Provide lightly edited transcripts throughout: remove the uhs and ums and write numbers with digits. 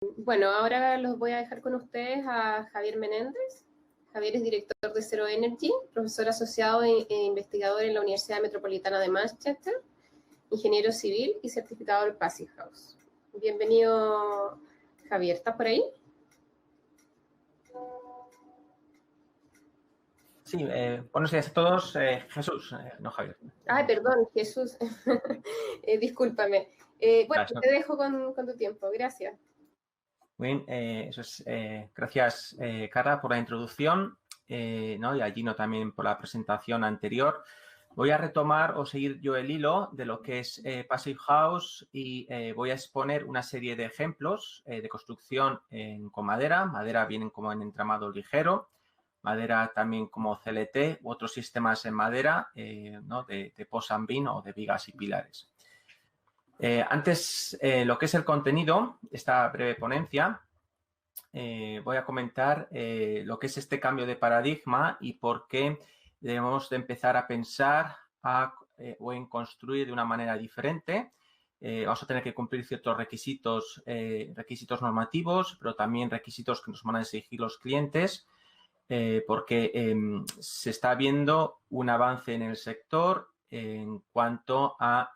Bueno, ahora los voy a dejar con ustedes a Javier Menéndez. Javier es director de Zero Energy, profesor asociado e investigador en la Universidad Metropolitana de Manchester, ingeniero civil y certificador Passive House. Bienvenido, Javier. ¿Estás por ahí? Sí, buenos días a todos. Jesús, no Javier. Ay, perdón, Jesús. Discúlpame. Bueno, No. te dejo con tu tiempo. Gracias. Muy bien, gracias, Cara, por la introducción, ¿no? Y a Gino también por la presentación anterior. Voy a retomar o seguir yo el hilo de lo que es Passive House y voy a exponer una serie de ejemplos de construcción con madera. Madera vienen como en entramado ligero, madera también como CLT u otros sistemas en madera, ¿no? de post and beam o de vigas y pilares. Antes, lo que es el contenido de esta breve ponencia, voy a comentar lo que es este cambio de paradigma y por qué debemos de empezar a pensar o en construir de una manera diferente. Vamos a tener que cumplir ciertos requisitos normativos, pero también requisitos que nos van a exigir los clientes, porque se está viendo un avance en el sector en cuanto a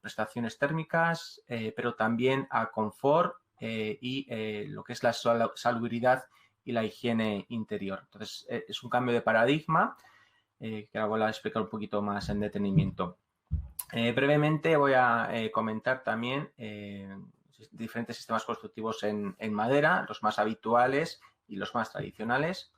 prestaciones térmicas, pero también a confort y lo que es la salubridad y la higiene interior. Entonces, es un cambio de paradigma que ahora voy a explicar un poquito más en detenimiento. Brevemente voy a comentar también diferentes sistemas constructivos en madera, los más habituales y los más tradicionales.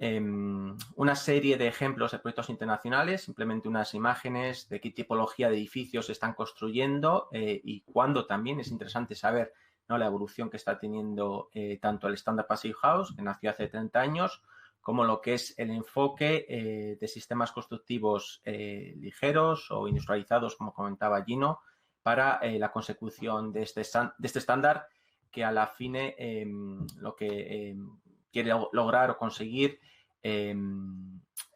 Una serie de ejemplos de proyectos internacionales, simplemente unas imágenes de qué tipología de edificios se están construyendo y cuándo también es interesante saber, ¿no?, la evolución que está teniendo tanto el estándar Passive House, que nació hace 30 años, como lo que es el enfoque de sistemas constructivos ligeros o industrializados, como comentaba Gino, para la consecución de este estándar que a la fin lo que quiere lograr o conseguir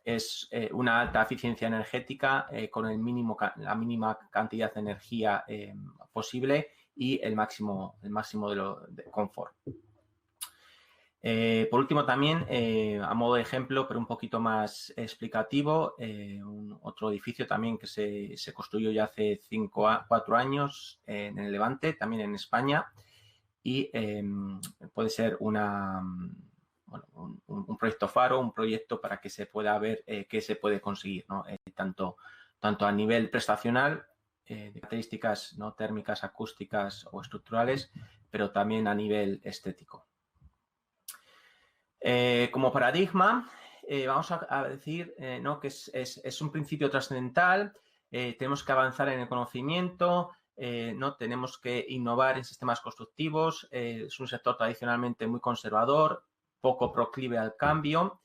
es una alta eficiencia energética con la mínima cantidad de energía posible y el máximo de confort. Por último, también, a modo de ejemplo, pero un poquito más explicativo, otro edificio también que se construyó ya hace 4 años en el Levante, también en España, y puede ser un proyecto faro, un proyecto para que se pueda ver qué se puede conseguir, ¿no? Tanto a nivel prestacional, de características, ¿no?, térmicas, acústicas o estructurales, pero también a nivel estético. Como paradigma, vamos a decir ¿no?, que es un principio trascendental. Tenemos que avanzar en el conocimiento, ¿no? Tenemos que innovar en sistemas constructivos. Es un sector tradicionalmente muy conservador, poco proclive al cambio,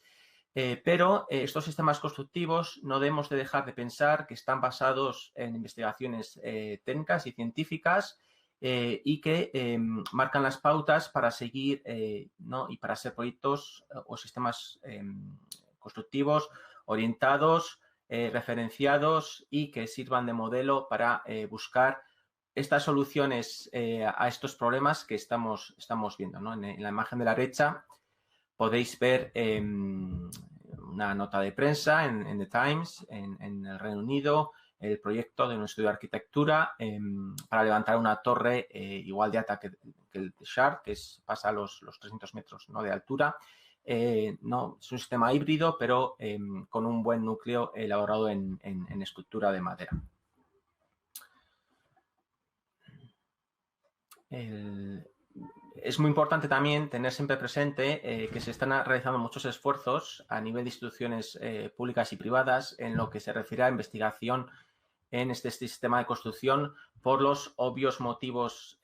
pero estos sistemas constructivos no debemos de dejar de pensar que están basados en investigaciones técnicas y científicas y que marcan las pautas para seguir, ¿no?, y para ser proyectos o sistemas constructivos orientados, referenciados y que sirvan de modelo para buscar estas soluciones a estos problemas que estamos viendo, ¿no? En la imagen de la derecha podéis ver una nota de prensa en The Times, en el Reino Unido, el proyecto de un estudio de arquitectura para levantar una torre igual de alta que el Shard, que pasa los 300 metros, ¿no?, de altura. No, es un sistema híbrido, pero con un buen núcleo elaborado en estructura de madera. Es muy importante también tener siempre presente que se están realizando muchos esfuerzos a nivel de instituciones públicas y privadas en lo que se refiere a investigación en este sistema de construcción por los obvios motivos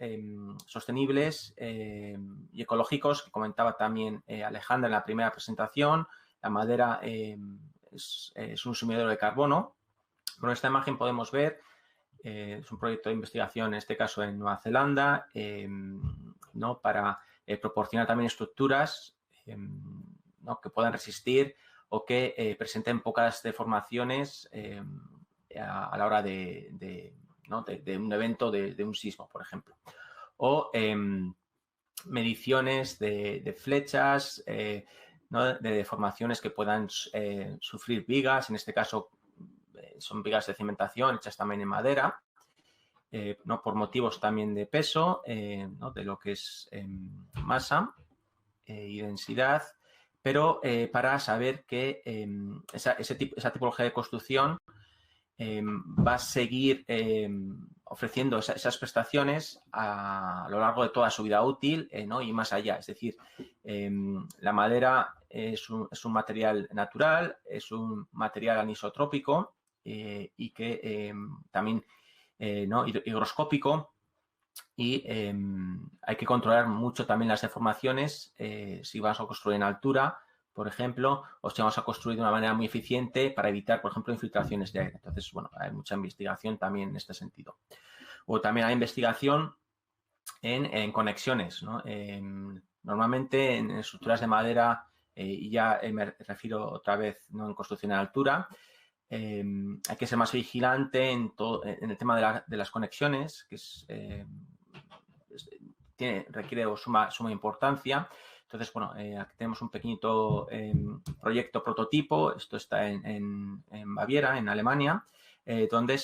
sostenibles y ecológicos que comentaba también Alejandra en la primera presentación. La madera es un sumidero de carbono. Con esta imagen podemos ver, es un proyecto de investigación, en este caso en Nueva Zelanda, ¿no?, para proporcionar también estructuras ¿no?, que puedan resistir o que presenten pocas deformaciones a la hora de un evento de un sismo, por ejemplo. O mediciones de flechas, ¿no? De deformaciones que puedan sufrir vigas, en este caso son vigas de cimentación hechas también en madera, ¿no? Por motivos también de peso, ¿no? De lo que es masa y densidad, pero para saber que esa tipología de construcción va a seguir ofreciendo esas prestaciones a lo largo de toda su vida útil, ¿no? Y más allá. Es decir, la madera es un material natural, es un material anisotrópico y que también ¿no? higroscópico, y hay que controlar mucho también las deformaciones si vamos a construir en altura, por ejemplo, o si vamos a construir de una manera muy eficiente para evitar, por ejemplo, infiltraciones de aire. Entonces, bueno, hay mucha investigación también en este sentido. O también hay investigación en conexiones, ¿no? Normalmente en estructuras de madera, y ya me refiero otra vez, ¿no? En construcción en altura, hay que ser más vigilante en el tema de las conexiones, que requiere suma importancia. Entonces, bueno, aquí tenemos un pequeñito proyecto prototipo. Esto está en Baviera, en Alemania, donde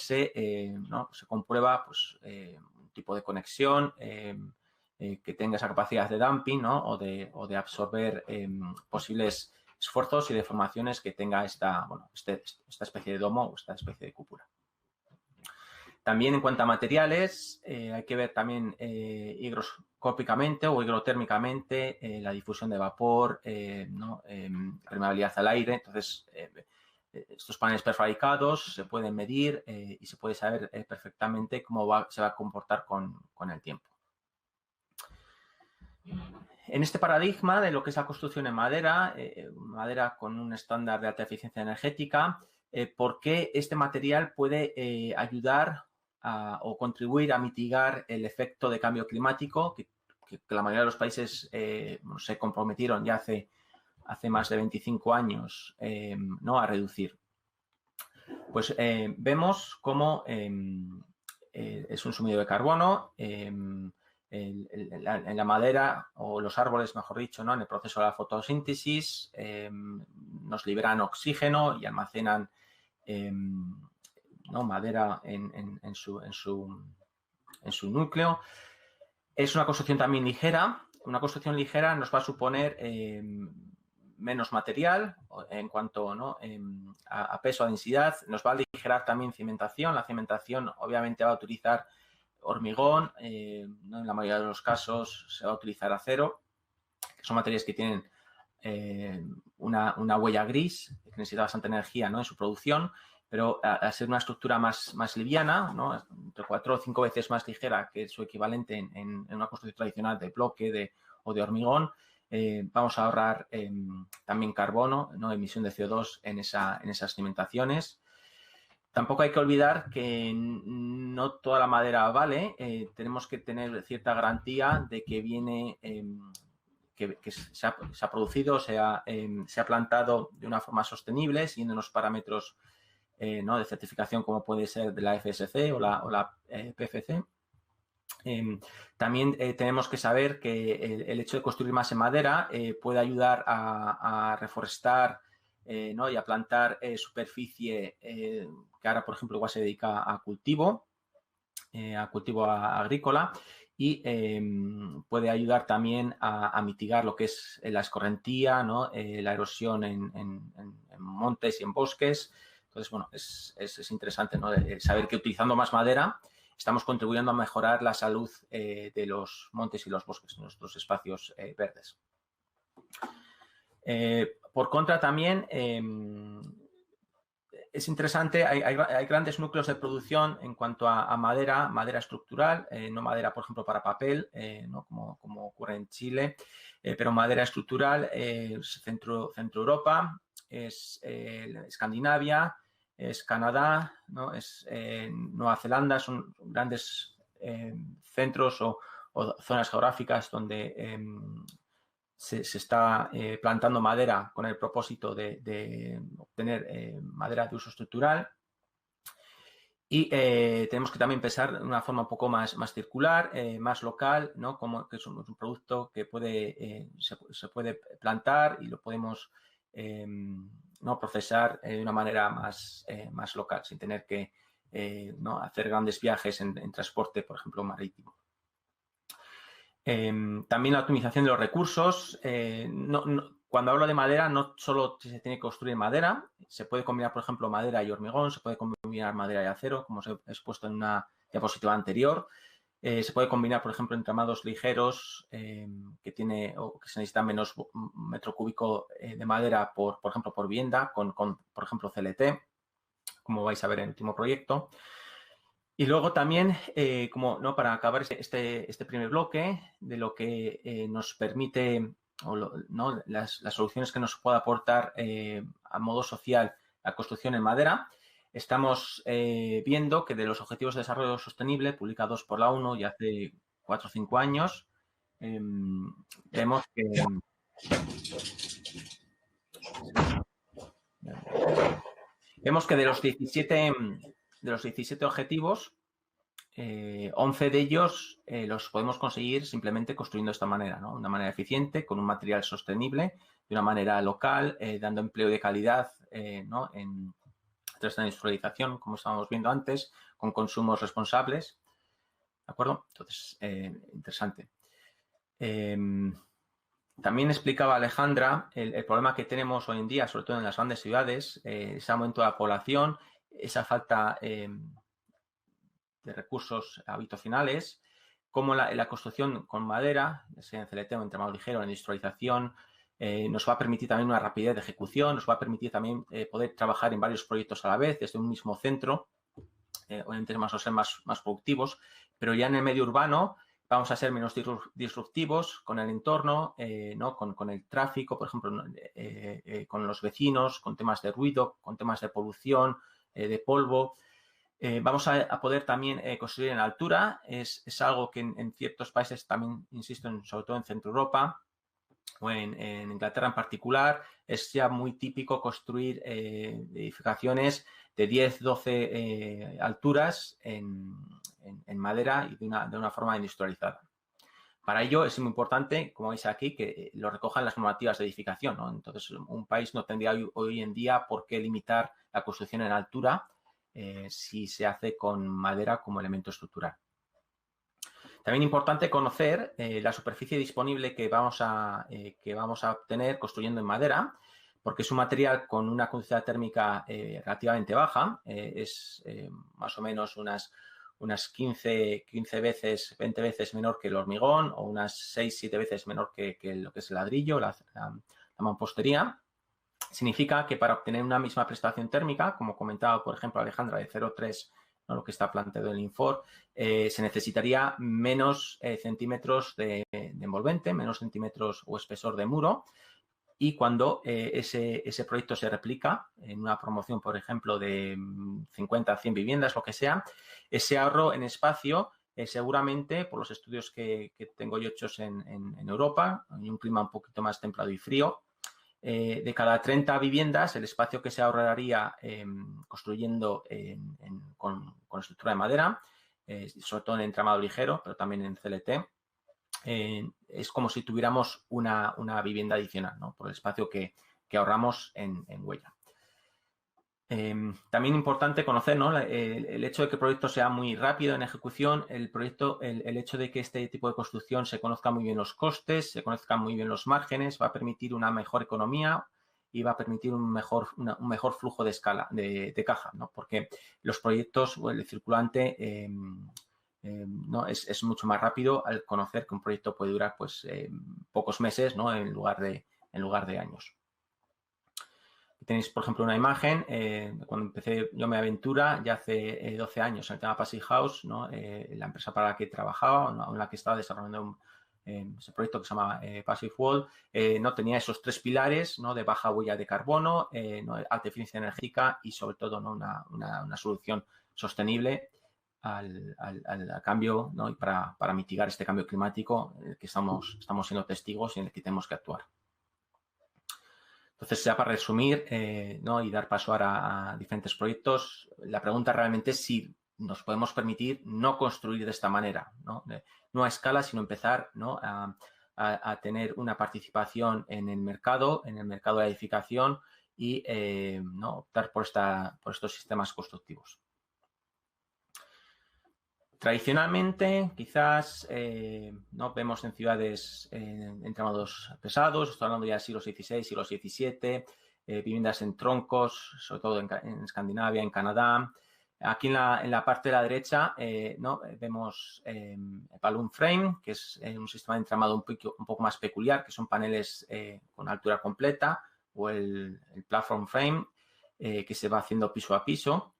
¿no? se comprueba pues, un tipo de conexión que tenga esa capacidad de damping, ¿no? o de absorber posibles esfuerzos y deformaciones que tenga esta especie de domo o esta especie de cúpula. También en cuanto a materiales, hay que ver también higroscópicamente o higrotérmicamente la difusión de vapor, ¿no? Permeabilidad al aire. Entonces, estos paneles prefabricados se pueden medir y se puede saber perfectamente cómo se va a comportar con el tiempo. En este paradigma de lo que es la construcción en madera, madera con un estándar de alta eficiencia energética, ¿por qué este material puede ayudar o contribuir a mitigar el efecto de cambio climático que la mayoría de los países se comprometieron ya hace más de 25 años ¿no? a reducir? Pues vemos cómo es un sumido de carbono, en la madera o los árboles, mejor dicho, ¿no? En el proceso de la fotosíntesis nos liberan oxígeno y almacenan ¿no? madera en su núcleo. Es una construcción también ligera. Una construcción ligera nos va a suponer menos material en cuanto, ¿no? a peso, a densidad. Nos va a aligerar también cimentación. La cimentación obviamente va a utilizar hormigón, ¿no? En la mayoría de los casos se va a utilizar acero, que son materiales que tienen una huella gris, que necesita bastante energía, ¿no? en su producción, pero al ser una estructura más liviana, ¿no? entre 4 o 5 veces más ligera que su equivalente en una construcción tradicional de bloque o de hormigón, vamos a ahorrar también carbono, ¿no? emisión de CO2 en esas cimentaciones. Tampoco hay que olvidar que no toda la madera vale. Tenemos que tener cierta garantía de que viene, que se ha producido, se ha plantado de una forma sostenible, siguiendo unos parámetros ¿no? de certificación como puede ser de la FSC o la PFC. También tenemos que saber que el hecho de construir más en madera puede ayudar a reforestar ¿no? y a plantar superficie que ahora, por ejemplo, igual se dedica a cultivo agrícola, y puede ayudar también a mitigar lo que es la escorrentía, ¿no? La erosión en montes y en bosques. Entonces, bueno, es interesante, ¿no? saber que utilizando más madera estamos contribuyendo a mejorar la salud de los montes y los bosques, nuestros espacios verdes. Por contra, también es interesante, hay grandes núcleos de producción en cuanto a madera estructural, no madera, por ejemplo, para papel, ¿no? como ocurre en Chile, pero madera estructural, Centro Europa, es Escandinavia, es Canadá, ¿no? es Nueva Zelanda. Son grandes centros o zonas geográficas donde se está plantando madera con el propósito de obtener madera de uso estructural. Y tenemos que también pensar de una forma un poco más circular, más local, ¿no? Como que es un producto que se puede plantar y lo podemos ¿no? procesar de una manera más local, sin tener que ¿no? hacer grandes viajes en transporte, por ejemplo, marítimo. También la optimización de los recursos. Cuando hablo de madera, no solo se tiene que construir madera, se puede combinar, por ejemplo, madera y hormigón, se puede combinar madera y acero, como os he expuesto en una diapositiva anterior. Se puede combinar, por ejemplo, entramados ligeros que se necesita menos metro cúbico de madera, por ejemplo, por vivienda, con, por ejemplo, CLT, como vais a ver en el último proyecto. Y luego también, ¿no? Para acabar este primer bloque, de lo que nos permite, ¿no? las soluciones que nos puede aportar a modo social la construcción en madera, estamos viendo que de los Objetivos de Desarrollo Sostenible, publicados por la ONU ya hace 4 o 5 años, vemos que de los 17 objetivos, 11 de ellos los podemos conseguir simplemente construyendo de esta manera, ¿no? De una manera eficiente, con un material sostenible, de una manera local, dando empleo de calidad, ¿no? Tras la industrialización, como estábamos viendo antes, con consumos responsables. ¿De acuerdo? Entonces, interesante. También explicaba Alejandra el problema que tenemos hoy en día, sobre todo en las grandes ciudades, ese aumento de la población, esa falta de recursos habitacionales, como la construcción con madera, sea en CLT o en entramado ligero, en industrialización, nos va a permitir también una rapidez de ejecución, nos va a permitir también poder trabajar en varios proyectos a la vez desde un mismo centro, obviamente vamos a ser más productivos, pero ya en el medio urbano vamos a ser menos disruptivos con el entorno, ¿no? con el tráfico, por ejemplo, con los vecinos, con temas de ruido, con temas de polución, de polvo. Vamos a poder también construir en altura. Es algo que en ciertos países también, insisto, sobre todo en Centro Europa o en Inglaterra en particular, es ya muy típico construir edificaciones de 10, 12 alturas en madera y de una forma industrializada. Para ello es muy importante, como veis aquí, que lo recojan las normativas de edificación, ¿no? Entonces, un país no tendría hoy en día por qué limitar la construcción en altura si se hace con madera como elemento estructural. También importante conocer la superficie disponible que vamos a obtener construyendo en madera, porque es un material con una conductividad térmica relativamente baja, es más o menos unas 15 veces, 20 veces menor que el hormigón o unas 6, 7 veces menor que lo que es el ladrillo, la mampostería. Significa que para obtener una misma prestación térmica, como comentaba, por ejemplo, Alejandra, de 0,3, ¿no? Lo que está planteado en el Infor, se necesitaría menos centímetros de envolvente, menos centímetros o espesor de muro. Y cuando ese proyecto se replica en una promoción, por ejemplo, de 50, 100 viviendas, lo que sea, ese ahorro en espacio, seguramente, por los estudios que tengo yo hechos en Europa, en un clima un poquito más templado y frío, de cada 30 viviendas, el espacio que se ahorraría construyendo con estructura de madera, sobre todo en entramado ligero, pero también en CLT, es como si tuviéramos una vivienda adicional, ¿no? Por el espacio que ahorramos en huella. También importante conocer, ¿no? el hecho de que el proyecto sea muy rápido en ejecución, el hecho de que este tipo de construcción se conozca muy bien los costes, se conozcan muy bien los márgenes, va a permitir una mejor economía y va a permitir un mejor flujo de escala, de caja, ¿no? Porque los proyectos, el circulante, ¿no? es mucho más rápido al conocer que un proyecto puede durar pues pocos meses, ¿no? en lugar de años. Tenéis, por ejemplo, una imagen. Cuando empecé yo mi aventura, ya hace 12 años, en el tema Passive House, ¿no? La empresa para la que trabajaba, en la que estaba desarrollando ese proyecto que se llama Passive Wall, no tenía esos 3 pilares, ¿no? De baja huella de carbono, ¿no? Alta eficiencia energética y, sobre todo, ¿no? una solución sostenible al cambio, ¿no? Y para mitigar este cambio climático en el que estamos siendo testigos y en el que tenemos que actuar. Entonces, ya para resumir, ¿no? Y dar paso ahora a diferentes proyectos, la pregunta realmente es si nos podemos permitir no construir de esta manera, ¿no? No a escala, sino empezar, ¿no? a tener una participación en el mercado de la edificación y ¿no? optar por estos sistemas constructivos. Tradicionalmente, quizás ¿no? vemos en ciudades entramados pesados, estoy hablando ya del siglo XVI, siglo XVII, viviendas en troncos, sobre todo en Escandinavia, en Canadá. Aquí en la parte de la derecha ¿no? vemos balloon frame, que es un sistema de entramado un poco más peculiar, que son paneles con altura completa, o el platform frame, que se va haciendo piso a piso.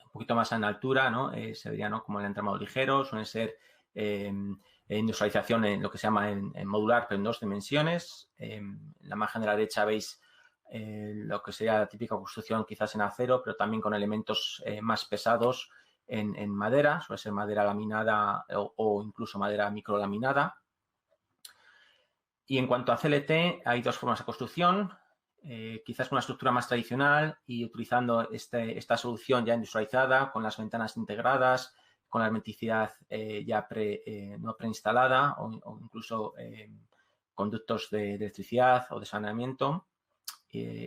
Un poquito más en altura, ¿no? Se vería, ¿no? como el entramado ligero, suele ser industrialización en lo que se llama en modular, pero en 2 dimensiones. En la margen de la derecha veis lo que sería la típica construcción quizás en acero, pero también con elementos más pesados en madera, suele ser madera laminada o incluso madera microlaminada. Y en cuanto a CLT, hay 2 formas de construcción. Quizás con una estructura más tradicional y utilizando esta solución ya industrializada, con las ventanas integradas, con la hermeticidad ya no preinstalada o incluso conductos de electricidad o de saneamiento.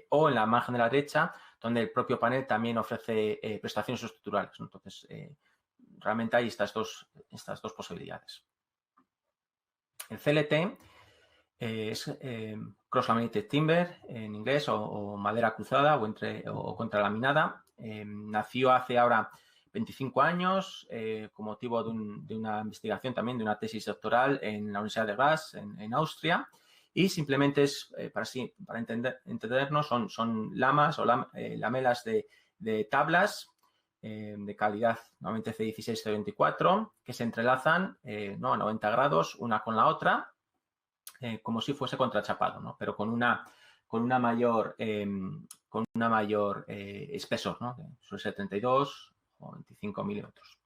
O en la margen de la derecha, donde el propio panel también ofrece prestaciones estructurales. Entonces, realmente hay estas dos posibilidades. El CLT es cross-laminated timber en inglés o madera cruzada o contralaminada. Nació hace ahora 25 años con motivo de una investigación también, de una tesis doctoral en la Universidad de Graz, en Austria. Y simplemente es, para entendernos, son lamas o lamelas de tablas de calidad, normalmente C16, C24, que se entrelazan ¿no? a 90 grados una con la otra, como si fuese contrachapado, ¿no? Pero con una mayor espesor, ¿no? Suele ser 32 o 25 milímetros.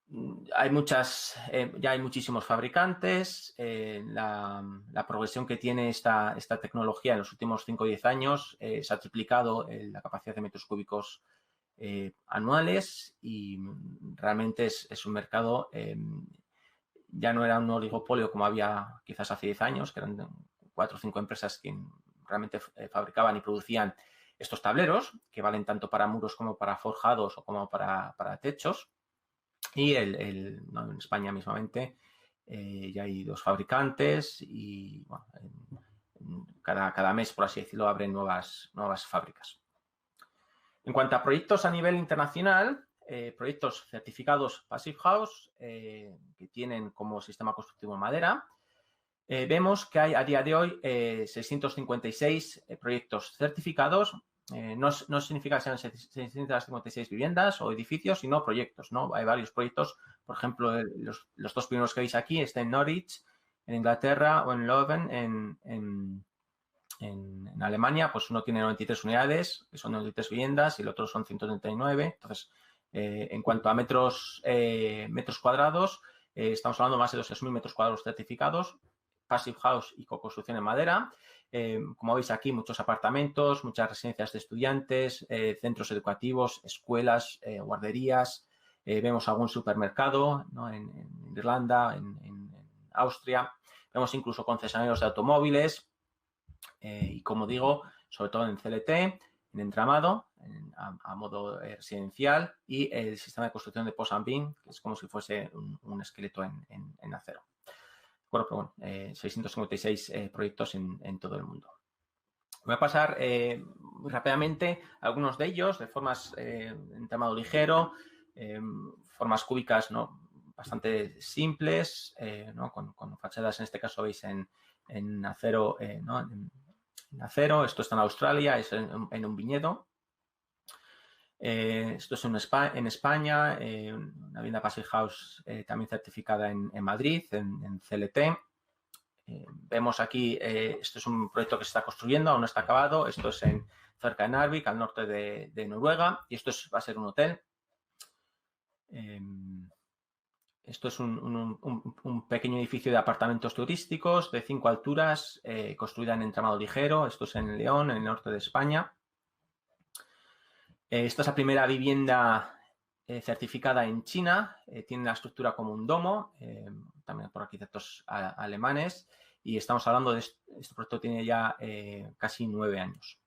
Ya hay muchísimos fabricantes. La progresión que tiene esta tecnología en los últimos 5 o 10 años se ha triplicado la capacidad de metros cúbicos anuales y realmente es un mercado, ya no era un oligopolio como había quizás hace 10 años, que eran 4 o 5 empresas que realmente fabricaban y producían estos tableros, que valen tanto para muros como para forjados o como para techos. Y ¿no? en España mismamente ya hay 2 fabricantes y bueno, cada mes, por así decirlo, abren nuevas fábricas. En cuanto a proyectos a nivel internacional, proyectos certificados Passive House que tienen como sistema constructivo madera, vemos que hay a día de hoy 656 proyectos certificados. No significa que sean 656 viviendas o edificios, sino proyectos, ¿no? Hay varios proyectos, por ejemplo, los 2 primeros que veis aquí están en Norwich, en Inglaterra, o en Leuven, en Alemania. Pues uno tiene 93 unidades, que son 93 viviendas, y el otro son 139. Entonces, en cuanto a metros cuadrados, estamos hablando de más de 2.000 metros cuadrados certificados, Passive House y co-construcción en madera. Como veis aquí, muchos apartamentos, muchas residencias de estudiantes, centros educativos, escuelas, guarderías. Vemos algún supermercado, ¿no? en Irlanda, en Austria. Vemos incluso concesionarios de automóviles. Y como digo, sobre todo en CLT, en entramado, a modo residencial, y el sistema de construcción de post and beam, que es como si fuese un esqueleto en acero. Bueno, pero bueno, 656 proyectos en todo el mundo. Voy a pasar muy rápidamente algunos de ellos de formas en entramado ligero, formas cúbicas, ¿no? bastante simples, ¿no? con fachadas, en este caso veis en acero, ¿no? en acero. Esto está en Australia, es en un viñedo. Esto es en España, una vivienda Passive House también certificada en Madrid, en CLT. Vemos aquí, esto es un proyecto que se está construyendo, aún no está acabado. Esto es cerca de Narvik, al norte de Noruega, y esto va a ser un hotel. Esto es un pequeño edificio de apartamentos turísticos de 5 alturas, construida en entramado ligero. Esto es en León, en el norte de España. Esta es la primera vivienda certificada en China. Tiene la estructura como un domo, también por arquitectos alemanes. Y estamos hablando de este proyecto tiene ya casi 9 años.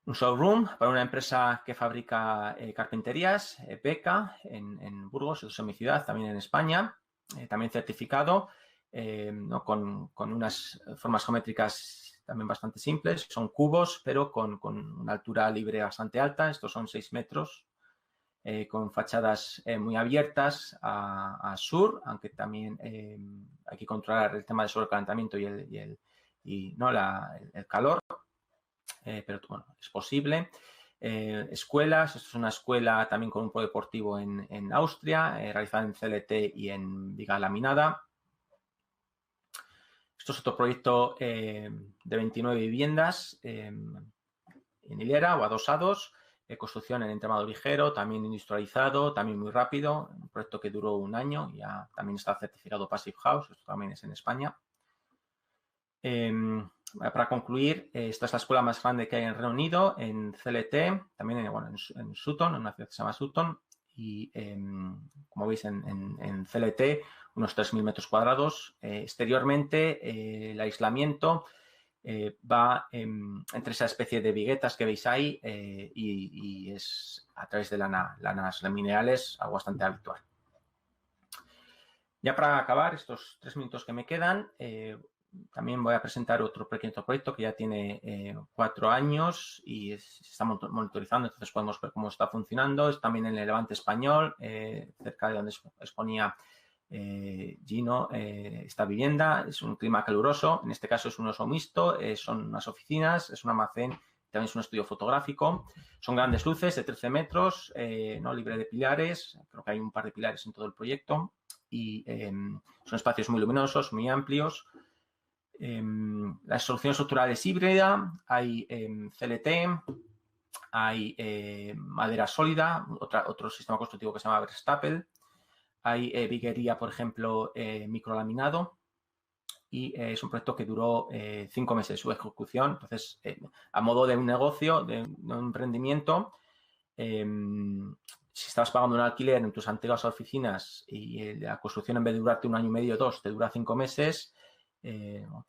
Un showroom para una empresa que fabrica carpinterías, Beca, en Burgos, eso es mi ciudad, también en España. También certificado, ¿no? con unas formas geométricas también bastante simples. Son cubos, pero con una altura libre bastante alta. Estos son 6 metros, con fachadas muy abiertas a sur, aunque también hay que controlar el tema del sobrecalentamiento y el calor. Pero bueno, es posible. Escuelas, esto es una escuela también con un polideportivo en Austria, realizada en CLT y en viga laminada. Esto es otro proyecto de 29 viviendas en hilera o adosados, construcción en entramado ligero, también industrializado, también muy rápido, un proyecto que duró 1 año, ya también está certificado Passive House, esto también es en España. Para concluir, esta es la escuela más grande que hay en Reino Unido, en CLT, también en Sutton, en una ciudad que se llama Sutton, y como veis en CLT, unos 3.000 metros cuadrados. Exteriormente, el aislamiento va entre esa especie de viguetas que veis ahí y es a través de lanas minerales, algo bastante habitual. Ya para acabar, estos 3 minutos que me quedan, también voy a presentar otro pequeño proyecto que ya tiene 4 años y se está monitorizando, entonces podemos ver cómo está funcionando. Es también en el Levante español, cerca de donde exponía Gino esta vivienda. Es un clima caluroso, en este caso es un uso mixto, son unas oficinas, es un almacén, también es un estudio fotográfico. Son grandes luces de 13 metros, no libre de pilares, creo que hay un par de pilares en todo el proyecto y son espacios muy luminosos, muy amplios. La solución estructural es híbrida, hay CLT, hay madera sólida, otro sistema constructivo que se llama Verstapel, hay viguería, por ejemplo, microlaminado y es un proyecto que duró 5 meses su ejecución. Entonces, a modo de un negocio, de un emprendimiento, si estabas pagando un alquiler en tus antiguas oficinas y la construcción en vez de durarte 1 año y medio, 2, te dura 5 meses,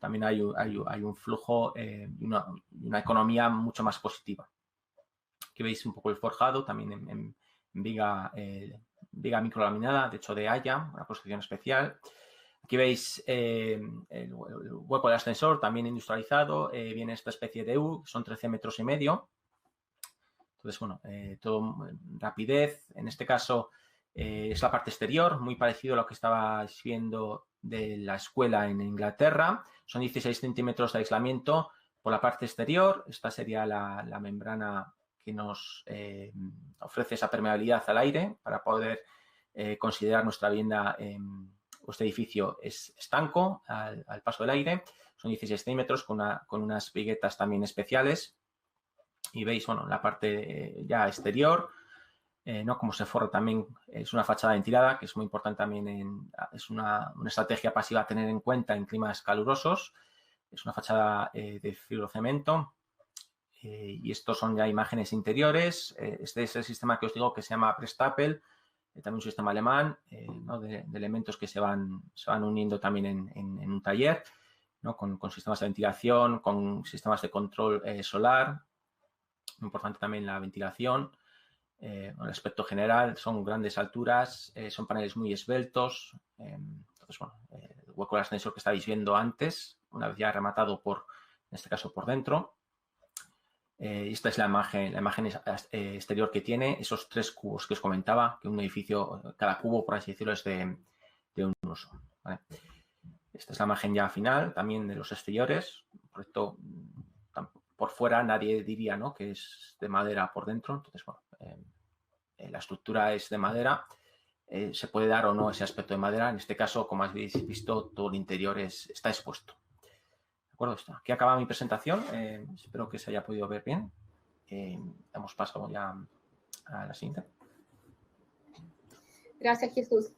también hay un flujo y una economía mucho más positiva. Aquí veis un poco el forjado, también en viga microlaminada, de hecho de haya, una construcción especial. Aquí veis el hueco del ascensor, también industrializado, viene esta especie de U, son 13 metros y medio. Entonces, bueno, todo rapidez. En este caso es la parte exterior, muy parecido a lo que estabais viendo de la escuela en Inglaterra. Son 16 centímetros de aislamiento por la parte exterior. Esta sería la membrana que nos ofrece esa permeabilidad al aire para poder considerar nuestra vivienda, este edificio es estanco al paso del aire. Son 16 centímetros con unas viguetas también especiales. Y veis, bueno, la parte ya exterior, ¿no? Como se forra también, es una fachada ventilada, que es muy importante también, es una estrategia pasiva a tener en cuenta en climas calurosos. Es una fachada de fibrocemento. Y estos son ya imágenes interiores. Este es el sistema que os digo que se llama Verstapel, también un sistema alemán, ¿no? de elementos que se van uniendo también en un taller, ¿no? Con sistemas de ventilación, con sistemas de control solar. Muy importante también la ventilación. El aspecto general son grandes alturas, son paneles muy esbeltos. Entonces, bueno, el hueco del ascensor que estáis viendo antes, una vez ya rematado en este caso por dentro. Esta es la imagen exterior que tiene, esos 3 cubos que os comentaba, que un edificio, cada cubo, por así decirlo, es de un uso. ¿Vale? Esta es la imagen ya final, también de los exteriores. Proyecto, por fuera nadie diría, ¿no?, que es de madera por dentro. Entonces, bueno, la estructura es de madera. Se puede dar o no ese aspecto de madera. En este caso, como habéis visto, todo el interior está expuesto. ¿De acuerdo? Aquí acaba mi presentación. Espero que se haya podido ver bien. Damos paso ya a la siguiente. Gracias, Jesús.